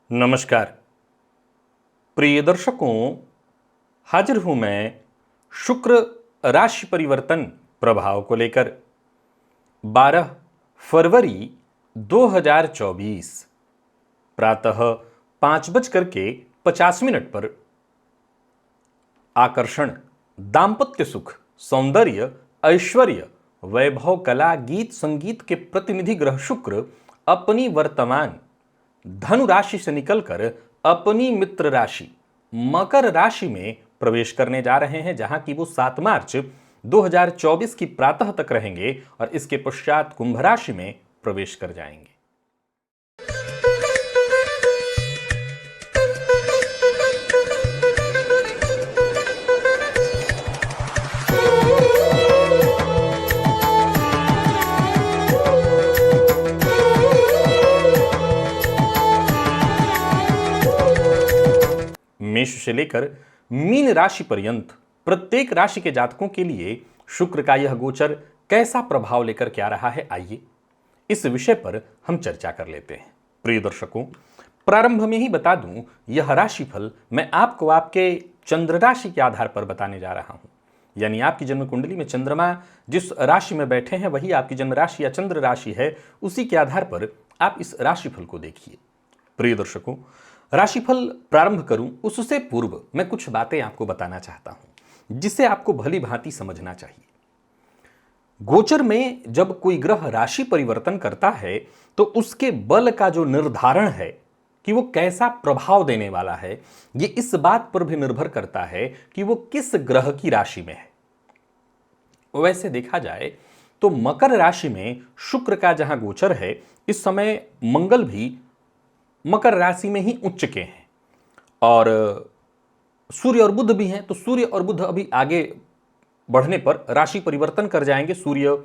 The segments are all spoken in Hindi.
नमस्कार प्रिय दर्शकों, हाजिर हूं मैं शुक्र राशि परिवर्तन प्रभाव को लेकर 12 फरवरी 2024 प्रातः 5:50 पर आकर्षण, दाम्पत्य सुख, सौंदर्य, ऐश्वर्य, वैभव, कला, गीत संगीत के प्रतिनिधि ग्रह शुक्र अपनी वर्तमान धनु राशि से निकलकर अपनी मित्र राशि मकर राशि में प्रवेश करने जा रहे हैं, जहां की वो 7 मार्च 2024 की प्रातः तक रहेंगे और इसके पश्चात कुंभ राशि में प्रवेश कर जाएंगे। मेष से लेकर मीन राशि पर्यंत प्रत्येक राशि के जातकों के लिए शुक्र का यह गोचर कैसा प्रभाव लेकर के आ रहा है, आइए इस विषय पर हम चर्चा कर लेते हैं। प्रिय दर्शकों, प्रारंभ में ही बता दूं, यह राशिफल मैं आपको आपके चंद्र राशि के आधार पर बताने जा रहा हूं। यानी आपकी जन्म कुंडली में चंद्रमा जिस राशि में बैठे हैं वही आपकी जन्म राशि या चंद्र राशि है, उसी के आधार पर आप इस राशिफल को देखिए। प्रिय दर्शकों, राशिफल प्रारंभ करूं उससे पूर्व मैं कुछ बातें आपको बताना चाहता हूं जिसे आपको भली भांति समझना चाहिए। गोचर में जब कोई ग्रह राशि परिवर्तन करता है तो उसके बल का जो निर्धारण है कि वो कैसा प्रभाव देने वाला है, ये इस बात पर भी निर्भर करता है कि वो किस ग्रह की राशि में है। वैसे देखा जाए तो मकर राशि में शुक्र का जहां गोचर है, इस समय मंगल भी मकर राशि में ही उच्च के हैं और सूर्य और बुध भी हैं। तो सूर्य और बुध अभी आगे बढ़ने पर राशि परिवर्तन कर जाएंगे। सूर्य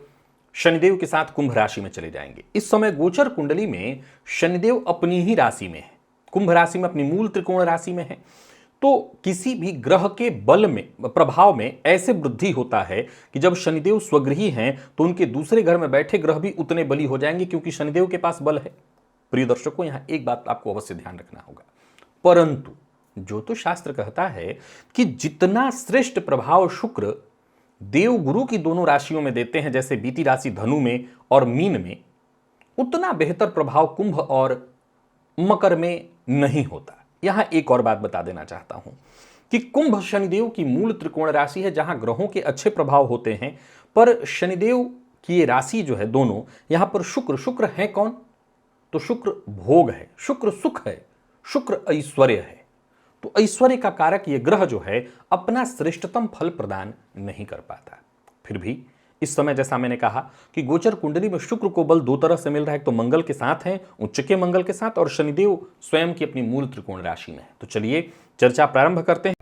शनिदेव के साथ कुंभ राशि में चले जाएंगे। इस समय गोचर कुंडली में शनिदेव अपनी ही राशि में है, कुंभ राशि में, अपनी मूल त्रिकोण राशि में है। तो किसी भी ग्रह के बल में, प्रभाव में ऐसे वृद्धि होता है कि जब शनिदेव स्वगृही हैं तो उनके दूसरे घर में बैठे ग्रह भी उतने बली हो जाएंगे, क्योंकि शनिदेव के पास बल है। प्रिय दर्शकों, यहां एक बात आपको अवश्य ध्यान रखना होगा, परंतु ज्योतिष शास्त्र कहता है कि जितना श्रेष्ठ प्रभाव शुक्र देव गुरु की दोनों राशियों में देते हैं, जैसे बीती राशि धनु में और मीन में, उतना बेहतर प्रभाव कुंभ और मकर में नहीं होता। यहां एक और बात बता देना चाहता हूं कि कुंभ शनिदेव की मूल त्रिकोण राशि है, जहां ग्रहों के अच्छे प्रभाव होते हैं, पर शनिदेव की ये राशि जो है दोनों, यहां पर शुक्र है कौन? तो शुक्र भोग है, शुक्र सुख है, शुक्र ऐश्वर्य है। तो ऐश्वर्य का कारक ये ग्रह जो है अपना श्रेष्ठतम फल प्रदान नहीं कर पाता। फिर भी इस समय जैसा मैंने कहा कि गोचर कुंडली में शुक्र को बल दो तरह से मिल रहा है, एक तो मंगल के साथ है, उच्च के मंगल के साथ, और शनिदेव स्वयं की अपनी मूल त्रिकोण राशि में है। तो चलिए चर्चा प्रारंभ करते हैं।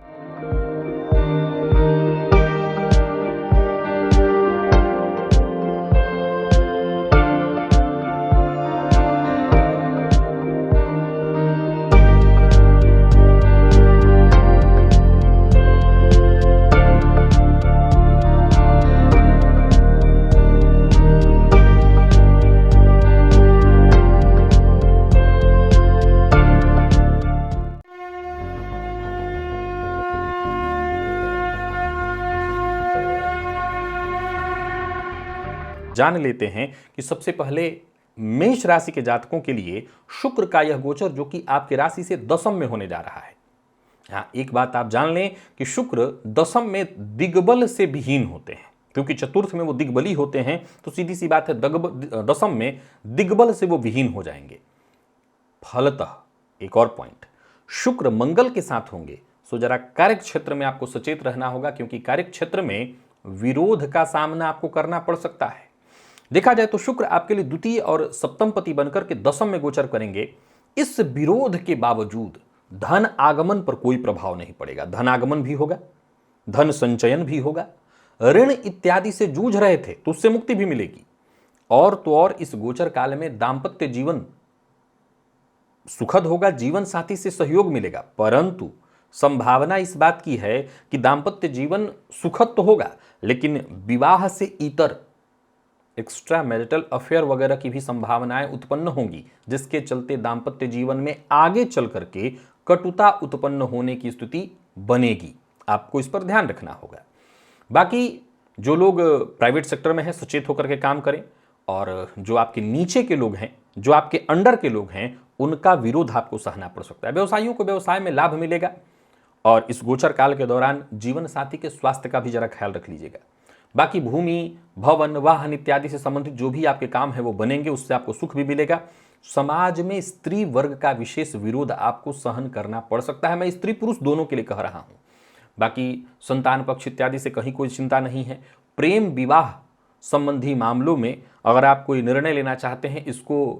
जान लेते हैं कि सबसे पहले मेष राशि के जातकों के लिए शुक्र का यह गोचर जो कि आपके राशि से दशम में होने जा रहा है। हाँ, एक बात आप जान लें कि शुक्र दशम में दिग्बल से विहीन होते हैं, क्योंकि चतुर्थ में वो दिग्बली होते हैं, तो सीधी सी बात है दशम में दिग्बल से वो विहीन हो जाएंगे। फलतः एक और पॉइंट, शुक्र मंगल के साथ होंगे, सो जरा कार्य क्षेत्र में आपको सचेत रहना होगा, क्योंकि कार्य क्षेत्र में विरोध का सामना आपको करना पड़ सकता है। देखा जाए तो शुक्र आपके लिए द्वितीय और सप्तम पति बनकर के दशम में गोचर करेंगे। इस विरोध के बावजूद धन आगमन पर कोई प्रभाव नहीं पड़ेगा। धन आगमन भी होगा, धन संचयन भी होगा, ऋण इत्यादि से जूझ रहे थे तो उससे मुक्ति भी मिलेगी। और तो और इस गोचर काल में दाम्पत्य जीवन सुखद होगा, जीवन साथी से सहयोग मिलेगा, परंतु संभावना इस बात की है कि दाम्पत्य जीवन सुखद तो होगा, लेकिन विवाह से इतर एक्स्ट्रा मैरिटल अफेयर वगैरह की भी संभावनाएं उत्पन्न होंगी, जिसके चलते दाम्पत्य जीवन में आगे चल करके कटुता उत्पन्न होने की स्थिति बनेगी। आपको इस पर ध्यान रखना होगा। बाकी जो लोग प्राइवेट सेक्टर में हैं, सचेत होकर के काम करें, और जो आपके नीचे के लोग हैं, जो आपके अंडर के लोग हैं, उनका विरोध आपको सहना पड़ सकता है। व्यवसायियों को व्यवसाय में लाभ मिलेगा, और इस गोचर काल के दौरान जीवन साथी के स्वास्थ्य का भी जरा ख्याल रख लीजिएगा। बाकी भूमि, भवन, वाहन इत्यादि से संबंधित जो भी आपके काम है वो बनेंगे, उससे आपको सुख भी मिलेगा। समाज में स्त्री वर्ग का विशेष विरोध आपको सहन करना पड़ सकता है। मैं स्त्री पुरुष दोनों के लिए कह रहा हूं। बाकी संतान पक्ष इत्यादि से कहीं कोई चिंता नहीं है। प्रेम विवाह संबंधी मामलों में अगर आप कोई निर्णय लेना चाहते हैं, इसको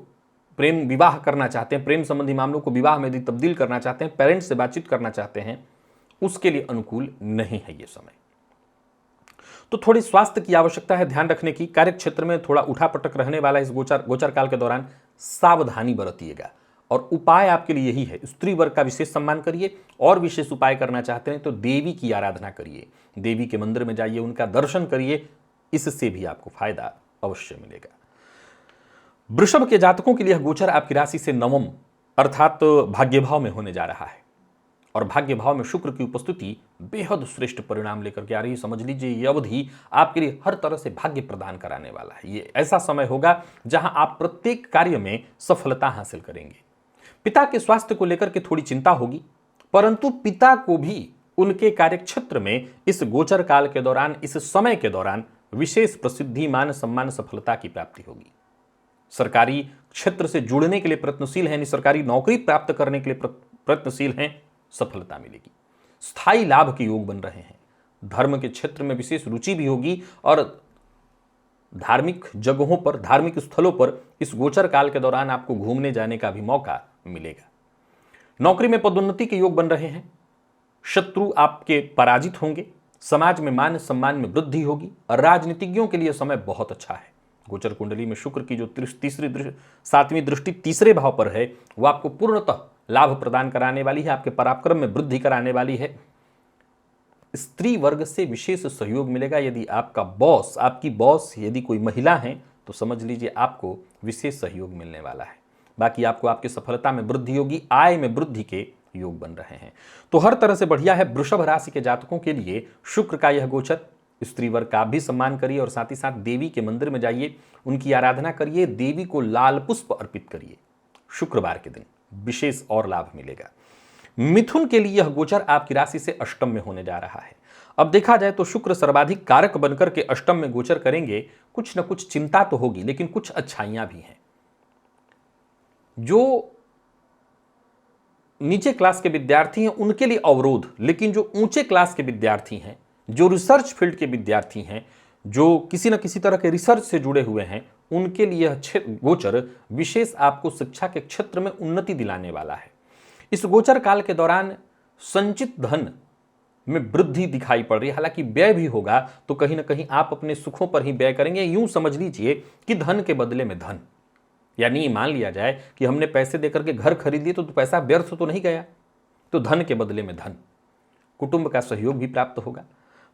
प्रेम विवाह करना चाहते हैं, प्रेम संबंधी मामलों को विवाह में यदि तब्दील करना चाहते हैं, पेरेंट्स से बातचीत करना चाहते हैं, उसके लिए अनुकूल नहीं है ये समय। तो थोड़ी स्वास्थ्य की आवश्यकता है ध्यान रखने की। कार्य क्षेत्र में थोड़ा उठापटक रहने वाला इस गोचर काल के दौरान सावधानी बरतिएगा, और उपाय आपके लिए यही है। स्त्री वर्ग का विशेष सम्मान करिए, और विशेष उपाय करना चाहते हैं तो देवी की आराधना करिए, देवी के मंदिर में जाइए, उनका दर्शन करिए, इससे भी आपको फायदा अवश्य मिलेगा। वृषभ के जातकों के लिए गोचर आपकी राशि से नवम अर्थात भाग्य भाव में होने जा रहा है, और भाग्य भाव में शुक्र की उपस्थिति बेहद श्रेष्ठ परिणाम लेकर के आ रही। समझ लीजिए ये अवधि आपके लिए हर तरह से भाग्य प्रदान कराने वाला है। ये ऐसा समय होगा जहां आप प्रत्येक कार्य में सफलता हासिल करेंगे। पिता के स्वास्थ्य को लेकर के थोड़ी चिंता होगी, परंतु पिता को भी उनके कार्यक्षेत्र में इस गोचर काल के दौरान, इस समय के दौरान विशेष प्रसिद्धि, मान सम्मान, सफलता की प्राप्ति होगी। सरकारी क्षेत्र से जुड़ने के लिए प्रयत्नशील हैं, सरकारी नौकरी प्राप्त करने के लिए प्रयत्नशील हैं, सफलता मिलेगी। स्थायी लाभ के योग बन रहे हैं। धर्म के क्षेत्र में विशेष रुचि भी होगी, और धार्मिक जगहों पर, धार्मिक स्थलों पर इस गोचर काल के दौरान आपको घूमने जाने का भी मौका मिलेगा। नौकरी में पदोन्नति के योग बन रहे हैं। शत्रु आपके पराजित होंगे। समाज में मान सम्मान में वृद्धि होगी। राजनीतिज्ञों के लिए समय बहुत अच्छा है। गोचर कुंडली में शुक्र की जो सातवीं दृष्टि तीसरे भाव पर है, वह आपको पूर्णतः लाभ प्रदान कराने वाली है, आपके पराक्रम में वृद्धि कराने वाली है। स्त्री वर्ग से विशेष सहयोग मिलेगा। यदि आपका बॉस, आपकी बॉस यदि कोई महिला है, तो समझ लीजिए आपको विशेष सहयोग मिलने वाला है। बाकी आपको आपकी सफलता में वृद्धि होगी, आय में वृद्धि के योग बन रहे हैं। तो हर तरह से बढ़िया है। वृषभ राशि के जातकों के लिए शुक्र का यह गोचर, स्त्री वर्ग का भी सम्मान करिए, और साथ ही साथ देवी के मंदिर में जाइए, उनकी आराधना करिए, देवी को लाल पुष्प अर्पित करिए। शुक्रवार के दिन विशेष और लाभ मिलेगा। मिथुन के लिए यह गोचर आपकी राशि से अष्टम में होने जा रहा है। अब देखा जाए तो शुक्र सर्वाधिक कारक बनकर के अष्टम में गोचर करेंगे। कुछ न कुछ चिंता तो होगी, लेकिन कुछ अच्छाइयां भी हैं। जो नीचे क्लास के विद्यार्थी हैं उनके लिए अवरोध, लेकिन जो ऊंचे क्लास के विद्यार्थी हैं, जो रिसर्च फील्ड के विद्यार्थी हैं, जो किसी न किसी तरह के रिसर्च से जुड़े हुए हैं, उनके लिए गोचर विशेष आपको शिक्षा के क्षेत्र में उन्नति दिलाने वाला है। इस गोचर काल के दौरान संचित धन में वृद्धि दिखाई पड़ रही है। हालांकि व्यय भी होगा, तो कहीं ना कहीं आप अपने सुखों पर ही व्यय करेंगे। यूं समझ लीजिए कि धन के बदले में धन, यानी मान लिया जाए कि हमने पैसे देकर के घर खरीद लिए, तो पैसा व्यर्थ तो नहीं गया, तो धन के बदले में धन। कुटुंब का सहयोग भी प्राप्त होगा।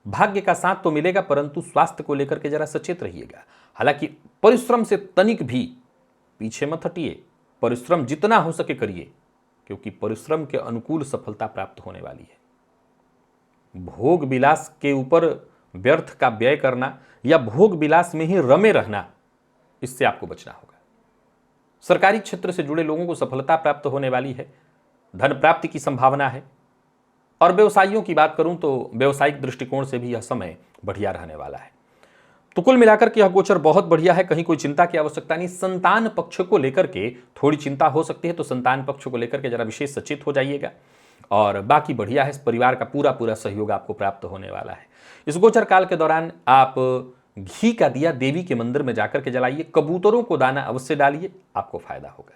भाग्य का साथ तो मिलेगा, परंतु स्वास्थ्य को लेकर के जरा सचेत रहिएगा। हालांकि परिश्रम से तनिक भी पीछे मत हटिए, परिश्रम जितना हो सके करिए, क्योंकि परिश्रम के अनुकूल सफलता प्राप्त होने वाली है। भोग विलास के ऊपर व्यर्थ का व्यय करना या भोग विलास में ही रमे रहना, इससे आपको बचना होगा। सरकारी क्षेत्र से जुड़े लोगों को सफलता प्राप्त होने वाली है। धन प्राप्ति की संभावना है। और व्यवसायियों की बात करूं तो व्यवसायिक दृष्टिकोण से भी यह समय बढ़िया रहने वाला है। तो कुल मिलाकर के यह गोचर बहुत बढ़िया है, कहीं कोई चिंता की आवश्यकता नहीं। संतान पक्ष को लेकर के थोड़ी चिंता हो सकती है, तो संतान पक्ष को लेकर के जरा विशेष सचेत हो जाइएगा। और बाकी बढ़िया है, परिवार का पूरा सहयोग आपको प्राप्त होने वाला है। इस गोचर काल के दौरान आप घी का दिया देवी के मंदिर में जाकर के जलाइए, कबूतरों को दाना अवश्य डालिए, आपको फायदा होगा।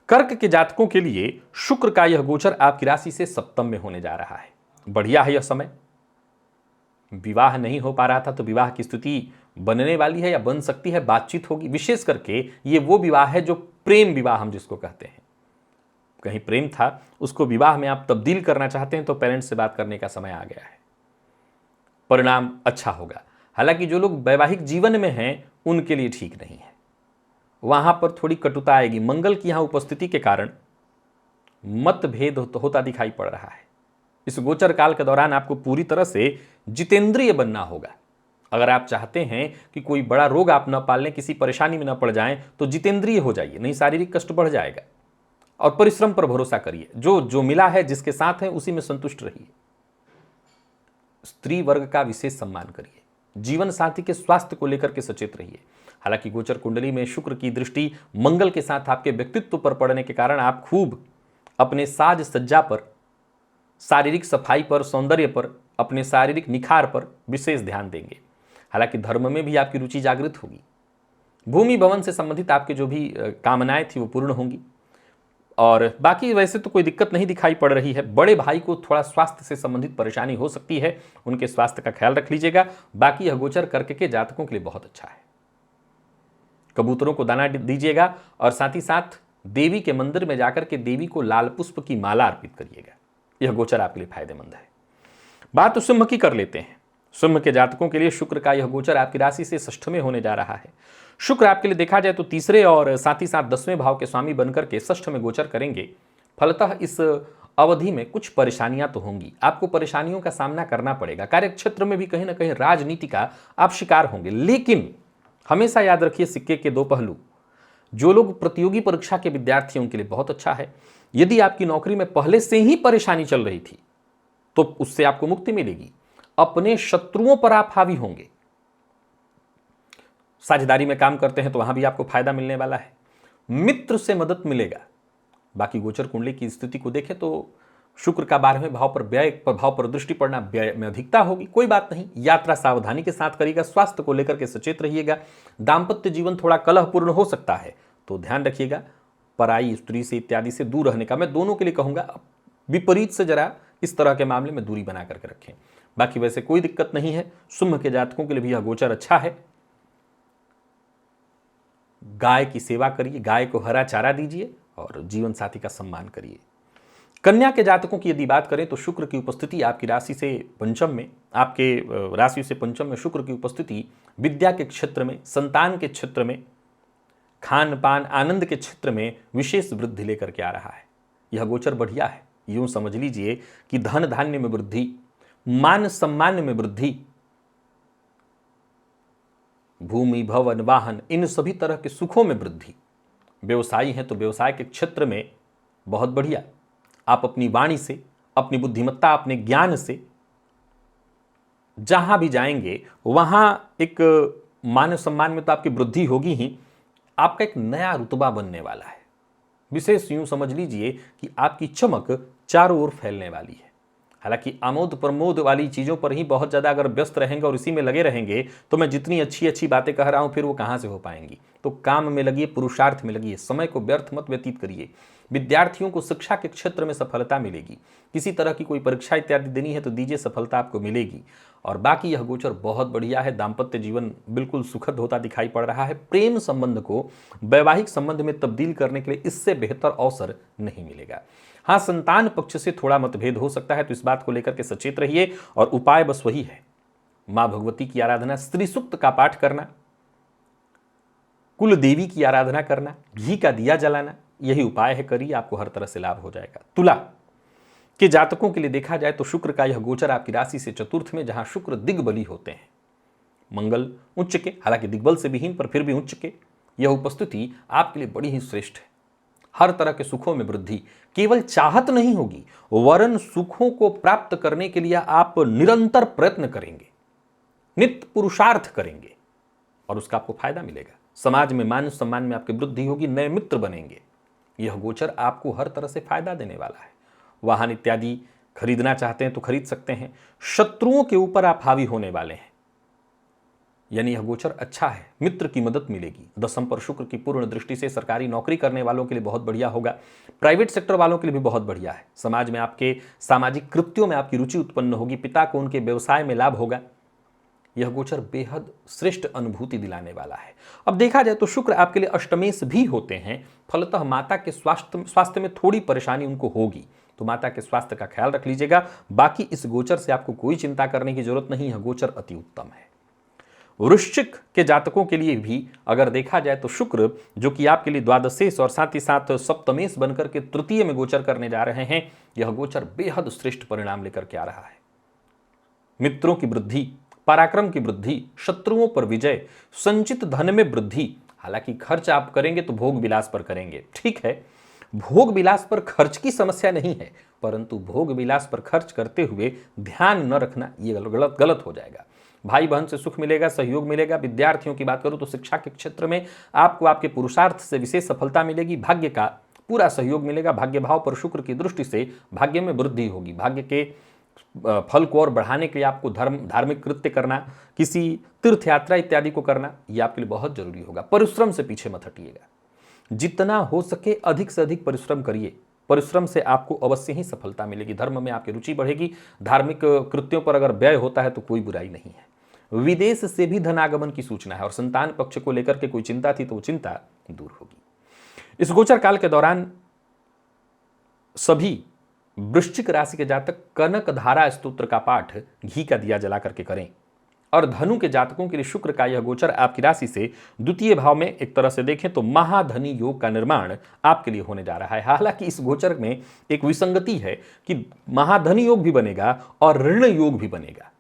कर्क के जातकों के लिए शुक्र का यह गोचर आपकी राशि से सप्तम में होने जा रहा है। बढ़िया है यह समय। विवाह नहीं हो पा रहा था तो विवाह की स्थिति बनने वाली है या बन सकती है, बातचीत होगी। विशेष करके ये वो विवाह है जो प्रेम विवाह हम जिसको कहते हैं। कहीं प्रेम था, उसको विवाह में आप तब्दील करना चाहते हैं, तो पेरेंट्स से बात करने का समय आ गया है। परिणाम अच्छा होगा। हालांकि जो लोग वैवाहिक जीवन में हैं उनके लिए ठीक नहीं है, वहां पर थोड़ी कटुता आएगी। मंगल की यहां उपस्थिति के कारण मतभेद होता दिखाई पड़ रहा है। इस गोचर काल के दौरान आपको पूरी तरह से जितेंद्रिय बनना होगा। अगर आप चाहते हैं कि कोई बड़ा रोग आप न पाल लें, किसी परेशानी में न पड़ जाएं, तो जितेंद्रिय हो जाइए, नहीं शारीरिक कष्ट बढ़ जाएगा। और परिश्रम पर भरोसा करिए, जो मिला है, जिसके साथ है उसी में संतुष्ट रहिए। स्त्री वर्ग का विशेष सम्मान करिए। जीवन साथी के स्वास्थ्य को लेकर के सचेत रहिए। हालांकि गोचर कुंडली में शुक्र की दृष्टि मंगल के साथ आपके व्यक्तित्व पर पड़ने के कारण आप खूब अपने साज सज्जा पर, शारीरिक सफाई पर, सौंदर्य पर, अपने शारीरिक निखार पर विशेष ध्यान देंगे। हालांकि धर्म में भी आपकी रुचि जागृत होगी। भूमि भवन से संबंधित आपके जो भी कामनाएं थी वो पूर्ण होंगी। और बाकी वैसे तो कोई दिक्कत नहीं दिखाई पड़ रही है। बड़े भाई को थोड़ा स्वास्थ्य से संबंधित परेशानी हो सकती है, उनके स्वास्थ्य का ख्याल रख लीजिएगा। बाकी यह गोचर कर्क के जातकों के लिए बहुत अच्छा है। कबूतरों को दाना दीजिएगा और साथ ही साथ देवी के मंदिर में जाकर के देवी को लाल पुष्प की माला अर्पित करिएगा। यह गोचर आपके लिए फायदेमंद है। बात तो सिंह की कर लेते हैं। सिंह के जातकों के लिए शुक्र का यह गोचर आपकी राशि से षष्ठ में होने जा रहा है। शुक्र आपके लिए देखा जाए तो तीसरे और साथ ही साथ 10वें भाव के स्वामी बनकर के षष्ठ में गोचर करेंगे। फलतः इस अवधि में कुछ परेशानियां तो होंगी, आपको परेशानियों का सामना करना पड़ेगा। कार्यक्षेत्र में भी कहीं ना कहीं राजनीति का आप शिकार होंगे। लेकिन हमेशा याद रखिए, सिक्के के दो पहलू। जो लोग प्रतियोगी परीक्षा के विद्यार्थी, उनके लिए बहुत अच्छा है। यदि आपकी नौकरी में पहले से ही परेशानी चल रही थी तो उससे आपको मुक्ति मिलेगी। अपने शत्रुओं पर आप हावी होंगे। साझेदारी में काम करते हैं तो वहां भी आपको फायदा मिलने वाला है। मित्र से मदद मिलेगा। बाकी गोचर कुंडली की स्थिति को देखें तो शुक्र का 12वें भाव पर व्यय प्रभाव पर दृष्टि पड़ना, व्यय में अधिकता होगी। कोई बात नहीं, यात्रा सावधानी के साथ करिएगा। स्वास्थ्य को लेकर के सचेत रहिएगा। दाम्पत्य जीवन थोड़ा कलहपूर्ण हो सकता है तो ध्यान रखिएगा। पराई स्त्री से इत्यादि से दूर रहने का मैं दोनों के लिए कहूंगा। विपरीत से जरा इस तरह के मामले में दूरी बना करके रखें। बाकी वैसे कोई दिक्कत नहीं है। सिंह के जातकों के लिए भी यह गोचर अच्छा है। गाय की सेवा करिए, गाय को हरा चारा दीजिए और जीवन साथी का सम्मान करिए। कन्या के जातकों की यदि बात करें तो शुक्र की उपस्थिति आपकी राशि से पंचम में, आपके राशि से पंचम में शुक्र की उपस्थिति विद्या के क्षेत्र में, संतान के क्षेत्र में, खान पान आनंद के क्षेत्र में विशेष वृद्धि लेकर के आ रहा है। यह गोचर बढ़िया है। यूं समझ लीजिए कि धन धान्य में वृद्धि, मान सम्मान में वृद्धि, भूमि भवन वाहन, इन सभी तरह के सुखों में वृद्धि। व्यवसायी हैं तो व्यवसाय के क्षेत्र में बहुत बढ़िया। आप अपनी वाणी से, अपनी बुद्धिमत्ता, अपने ज्ञान से जहां भी जाएंगे वहां एक मान सम्मान में तो आपकी वृद्धि होगी ही, आपका एक नया रुतबा बनने वाला है। विशेष यूं समझ लीजिए कि आपकी चमक चारों ओर फैलने वाली है। हालांकि आमोद प्रमोद वाली चीज़ों पर ही बहुत ज़्यादा अगर व्यस्त रहेंगे और इसी में लगे रहेंगे तो मैं जितनी अच्छी अच्छी बातें कह रहा हूं फिर वो कहाँ से हो पाएंगी। तो काम में लगिए, पुरुषार्थ में लगिए, समय को व्यर्थ मत व्यतीत करिए। विद्यार्थियों को शिक्षा के क्षेत्र में सफलता मिलेगी। किसी तरह की कोई परीक्षा इत्यादि देनी है तो दीजिए, सफलता आपको मिलेगी। और बाकी यह गोचर बहुत बढ़िया है। दाम्पत्य जीवन बिल्कुल सुखद होता दिखाई पड़ रहा है। प्रेम संबंध को वैवाहिक संबंध में तब्दील करने के लिए इससे बेहतर अवसर नहीं मिलेगा। हाँ, संतान पक्ष से थोड़ा मतभेद हो सकता है तो इस बात को लेकर के सचेत रहिए। और उपाय बस वही है, मां भगवती की आराधना, स्त्री सूक्त का पाठ करना, कुल देवी की आराधना करना, घी का दिया जलाना, यही उपाय है। करिए, आपको हर तरह से लाभ हो जाएगा। तुला के जातकों के लिए देखा जाए तो शुक्र का यह गोचर आपकी राशि से चतुर्थ में, जहां शुक्र दिग्बली होते हैं, मंगल उच्च के, हालांकि दिग्बल से विहीन पर फिर भी उच्च के, यह उपस्थिति आपके लिए बड़ी ही श्रेष्ठ है। हर तरह के सुखों में वृद्धि। केवल चाहत नहीं होगी, वरन सुखों को प्राप्त करने के लिए आप निरंतर प्रयत्न करेंगे, नित्य पुरुषार्थ करेंगे और उसका आपको फायदा मिलेगा। समाज में मान सम्मान में आपकी वृद्धि होगी, नए मित्र बनेंगे। यह गोचर आपको हर तरह से फायदा देने वाला है। वाहन इत्यादि खरीदना चाहते हैं तो खरीद सकते हैं। शत्रुओं के ऊपर आप हावी होने वाले हैं, यानी यह गोचर अच्छा है। मित्र की मदद मिलेगी। दसम पर शुक्र की पूर्ण दृष्टि से सरकारी नौकरी करने वालों के लिए बहुत बढ़िया होगा। प्राइवेट सेक्टर वालों के लिए भी बहुत बढ़िया है। समाज में आपके सामाजिक कृत्यों में आपकी रुचि उत्पन्न होगी। पिता को उनके व्यवसाय में लाभ होगा। यह गोचर बेहद श्रेष्ठ अनुभूति दिलाने वाला है। अब देखा जाए तो शुक्र आपके लिए अष्टमेश भी होते हैं। फलतः माता के स्वास्थ्य में थोड़ी परेशानी उनको होगी, तो माता के स्वास्थ्य का ख्याल रख लीजिएगा। बाकी इस गोचर से आपको कोई चिंता करने की जरूरत नहीं है। गोचर अति उत्तम है। वृश्चिक के जातकों के लिए भी अगर देखा जाए तो शुक्र जो कि आपके लिए द्वादशेश और साथ ही साथ सप्तमेश बनकर के तृतीय में गोचर करने जा रहे हैं, यह गोचर बेहद श्रेष्ठ परिणाम लेकर के आ रहा है। मित्रों की वृद्धि, पराक्रम की वृद्धि, शत्रुओं पर विजय, संचित धन में वृद्धि। हालांकि खर्च आप करेंगे तो भोग विलास पर करेंगे, ठीक है, भोग विलास पर खर्च की समस्या नहीं है, परंतु भोग विलास पर खर्च करते हुए ध्यान न रखना यह गलत हो जाएगा। भाई बहन से सुख मिलेगा, सहयोग मिलेगा। विद्यार्थियों की बात करूं तो शिक्षा के क्षेत्र में आपको आपके पुरुषार्थ से विशेष सफलता मिलेगी। भाग्य का पूरा सहयोग मिलेगा। भाग्य भाव पर शुक्र की दृष्टि से भाग्य में वृद्धि होगी। भाग्य के फल को और बढ़ाने के लिए आपको धार्मिक कृत्य करना, किसी तीर्थ यात्रा इत्यादि को करना, यह आपके लिए बहुत जरूरी होगा। परिश्रम से पीछे मत हटिएगा, जितना हो सके अधिक से अधिक परिश्रम करिए। परिश्रम से आपको अवश्य ही सफलता मिलेगी। धर्म में आपकी रुचि बढ़ेगी। धार्मिक कृत्यों पर अगर व्यय होता है तो कोई बुराई नहीं है। विदेश से भी धनागमन की सूचना है और संतान पक्ष को लेकर के कोई चिंता थी तो वो चिंता दूर होगी। इस गोचर काल के दौरान सभी वृश्चिक राशि के जातक कनक धारा स्तोत्र का पाठ घी का दिया जला करके करें। और धनु के जातकों के लिए शुक्र का यह गोचर आपकी राशि से द्वितीय भाव में एक तरह से देखें तो महाधनी योग का निर्माण आपके लिए होने जा रहा है। हालांकि इस गोचर में एक विसंगति है कि महाधनी योग भी बनेगा और ऋण योग भी बनेगा।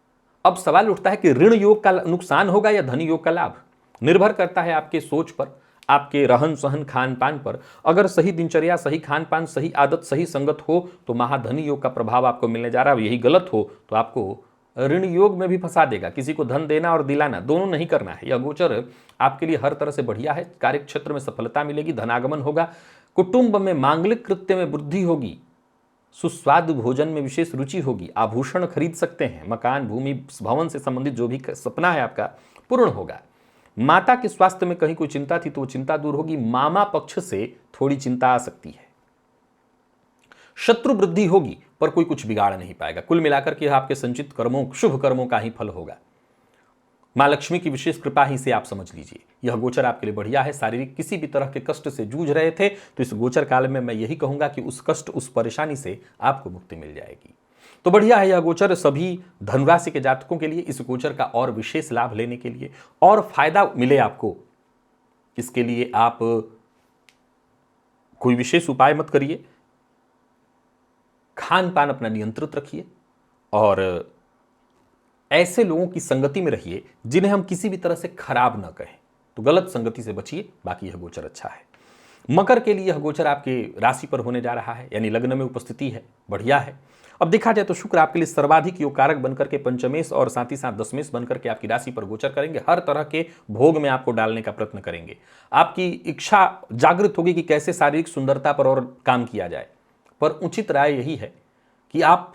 अब सवाल उठता है कि ऋण योग का नुकसान होगा या धनी योग का लाभ। निर्भर करता है आपके सोच पर, आपके रहन सहन खान पान पर। अगर सही दिनचर्या, सही खान पान, सही आदत, सही संगत हो तो महाधनी योग का प्रभाव आपको मिलने जा रहा है। यही गलत हो तो आपको ऋण योग में भी फंसा देगा। किसी को धन देना और दिलाना दोनों नहीं करना है। यह गोचर आपके लिए हर तरह से बढ़िया है। कार्य क्षेत्र में सफलता मिलेगी, धनागमन होगा, कुटुंब में मांगलिक कृत्य में वृद्धि होगी, सुस्वादु भोजन में विशेष रुचि होगी, आभूषण खरीद सकते हैं, मकान, भूमि, भवन से संबंधित जो भी सपना है आपका पूर्ण होगा। माता के स्वास्थ्य में कहीं कोई चिंता थी तो वो चिंता दूर होगी। मामा पक्ष से थोड़ी चिंता आ सकती है। शत्रु वृद्धि होगी पर कोई कुछ बिगाड़ नहीं पाएगा। कुल मिलाकर के आपके संचित कर्मों, शुभ कर्मों का ही फल होगा। मां लक्ष्मी की विशेष कृपा ही से आप समझ लीजिए। यह गोचर आपके लिए बढ़िया है। शारीरिक किसी भी तरह के कष्ट से जूझ रहे थे तो इस गोचर काल में मैं यही कहूंगा कि उस कष्ट, उस परेशानी से आपको मुक्ति मिल जाएगी। तो बढ़िया है यह गोचर सभी धनुराशि के जातकों के लिए। इस गोचर का और विशेष लाभ लेने के लिए और फायदा मिले आपको, इसके लिए आप कोई विशेष उपाय मत करिए। खान पान अपना नियंत्रित रखिए और ऐसे लोगों की संगति में रहिए जिन्हें हम किसी भी तरह से खराब ना कहें। तो गलत संगति से बचिए। बाकी यह गोचर अच्छा है। मकर के लिए यह गोचर आपके राशि पर होने जा रहा है, यानी लग्न में उपस्थिति है, बढ़िया है। अब देखा जाए तो शुक्र आपके लिए सर्वाधिक योग कारक बनकर के पंचमेश और साथ ही साथ दशमेश बनकर के आपकी राशि पर गोचर करेंगे। हर तरह के भोग में आपको डालने का प्रयत्न करेंगे। आपकी इच्छा जागृत होगी कि कैसे शारीरिक सुंदरता पर और काम किया जाए। पर उचित राय यही है कि आप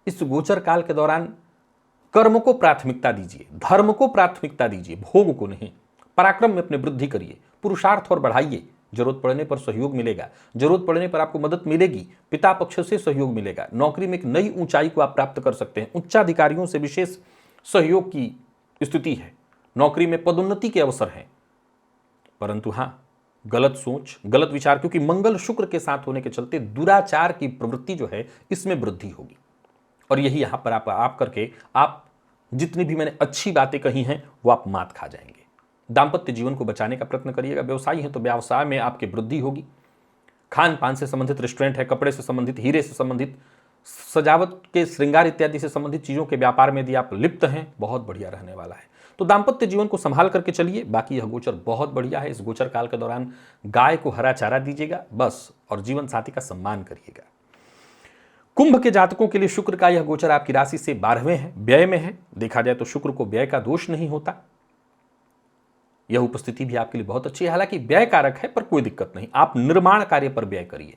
इस गोचर काल के दौरान कर्म को प्राथमिकता दीजिए, धर्म को प्राथमिकता दीजिए, भोग को नहीं। पराक्रम में अपने वृद्धि करिए, पुरुषार्थ और बढ़ाइए। जरूरत पड़ने पर सहयोग मिलेगा, जरूरत पड़ने पर आपको मदद मिलेगी, पिता पक्ष से सहयोग मिलेगा। नौकरी में एक नई ऊंचाई को आप प्राप्त कर सकते हैं। उच्चाधिकारियों से विशेष सहयोग की स्थिति है। नौकरी में पदोन्नति के अवसर हैं। परंतु हां, गलत सोच, गलत विचार, क्योंकि मंगल शुक्र के साथ होने के चलते दुराचार की प्रवृत्ति जो है इसमें वृद्धि होगी। और यही यहां पर आप करके आप जितनी भी मैंने अच्छी बातें कही हैं वो आप मात खा जाएंगे। दाम्पत्य जीवन को बचाने का प्रयत्न करिएगा। व्यवसायी है तो व्यवसाय में आपकी वृद्धि होगी। खान पान से संबंधित रेस्टोरेंट है, कपड़े से संबंधित, हीरे से संबंधित, सजावट के श्रृंगार इत्यादि से संबंधित चीजों के व्यापार में यदि आप लिप्त हैं, बहुत बढ़िया रहने वाला है। तो दाम्पत्य जीवन को संभाल करके चलिए। बाकी यह गोचर बहुत बढ़िया है। इस गोचर काल के दौरान गाय को हरा चारा दीजिएगा बस, और जीवन साथी का सम्मान करिएगा। कुंभ के जातकों के लिए शुक्र का यह गोचर आपकी राशि से 12वें है, व्यय में है। देखा जाए तो शुक्र को व्यय का दोष नहीं होता। यह उपस्थिति भी आपके लिए बहुत अच्छी है। हालांकि व्यय कारक है पर कोई दिक्कत नहीं। आप निर्माण कार्य पर व्यय करिए।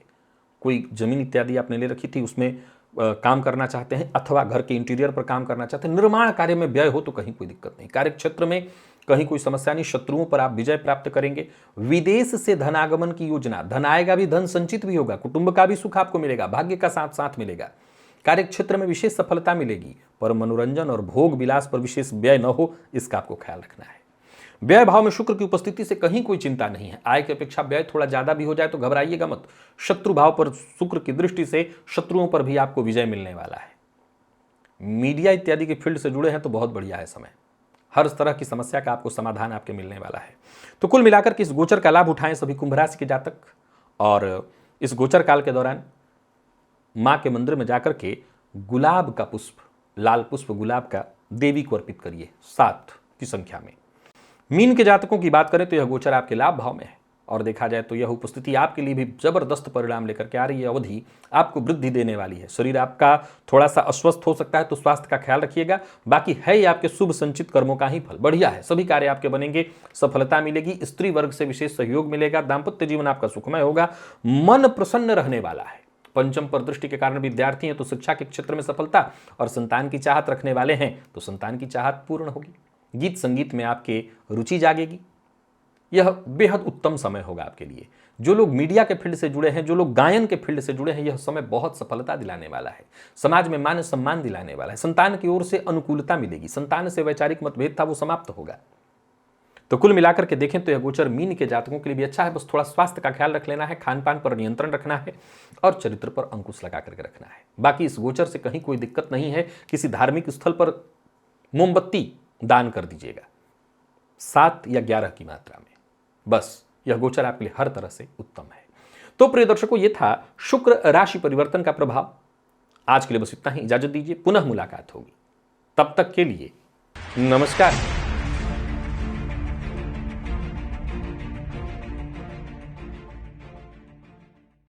कोई जमीन इत्यादि आपने ले रखी थी, उसमें काम करना चाहते हैं अथवा घर के इंटीरियर पर काम करना चाहते हैं, निर्माण कार्य में व्यय हो तो कहीं कोई दिक्कत नहीं। कार्य क्षेत्र में कहीं कोई समस्या नहीं। शत्रुओं पर आप विजय प्राप्त करेंगे। विदेश से धनागमन की योजना, धन आएगा भी, धन संचित भी होगा, कुटुंब का भी सुख आपको मिलेगा, भाग्य का साथ साथ मिलेगा। कार्य क्षेत्र में विशेष सफलता मिलेगी। पर मनोरंजन और भोग विलास पर विशेष व्यय न हो, इसका आपको ख्याल रखना है। व्यय भाव में शुक्र की उपस्थिति से कहीं कोई चिंता नहीं है। आय की अपेक्षा व्यय थोड़ा ज्यादा भी हो जाए तो घबराइएगा मत। शत्रु भाव पर शुक्र की दृष्टि से शत्रुओं पर भी आपको विजय मिलने वाला है। मीडिया इत्यादि के फील्ड से जुड़े हैं तो बहुत बढ़िया है समय। हर तरह की समस्या का आपको समाधान आपके मिलने वाला है। तो कुल मिलाकर के इस गोचर का लाभ उठाएं सभी कुंभ राशि के जातक, और इस गोचर काल के दौरान मां के मंदिर में जाकर के गुलाब का पुष्प, लाल पुष्प गुलाब का देवी को अर्पित करिए 7 की संख्या में। मीन के जातकों की बात करें तो यह गोचर आपके लाभ भाव में है, और देखा जाए तो यह उपस्थिति आपके लिए भी जबरदस्त परिणाम लेकर के आ रही है। अवधि आपको वृद्धि देने वाली है। शरीर आपका थोड़ा सा अस्वस्थ हो सकता है, तो स्वास्थ्य का ख्याल रखिएगा। बाकी है ये आपके शुभ संचित कर्मों का ही फल, बढ़िया है। सभी कार्य आपके बनेंगे, सफलता मिलेगी, स्त्री वर्ग से विशेष सहयोग मिलेगा, दाम्पत्य जीवन आपका सुखमय होगा, मन प्रसन्न रहने वाला है। पंचम पर दृष्टि के कारण विद्यार्थी हैं तो शिक्षा के क्षेत्र में सफलता, और संतान की चाहत रखने वाले हैं तो संतान की चाहत पूर्ण होगी। गीत संगीत में आपके रुचि जागेगी। यह बेहद उत्तम समय होगा आपके लिए। जो लोग मीडिया के फील्ड से जुड़े हैं, जो लोग गायन के फील्ड से जुड़े हैं, यह समय बहुत सफलता दिलाने वाला है, समाज में मान सम्मान दिलाने वाला है। संतान की ओर से अनुकूलता मिलेगी, संतान से वैचारिक मतभेद था वो समाप्त होगा। तो कुल मिलाकर के देखें तो यह गोचर मीन के जातकों के लिए भी अच्छा है। बस थोड़ा स्वास्थ्य का ख्याल रख लेना है, खान पान पर नियंत्रण रखना है, और चरित्र पर अंकुश लगा करके रखना है। बाकी इस गोचर से कहीं कोई दिक्कत नहीं है। किसी धार्मिक स्थल पर मोमबत्ती दान कर दीजिएगा 7 या 11 की मात्रा में। बस यह गोचर आपके लिए हर तरह से उत्तम है। तो प्रिय दर्शकों, यह था शुक्र राशि परिवर्तन का प्रभाव। आज के लिए बस इतना ही, इजाजत दीजिए, पुनः मुलाकात होगी। तब तक के लिए नमस्कार।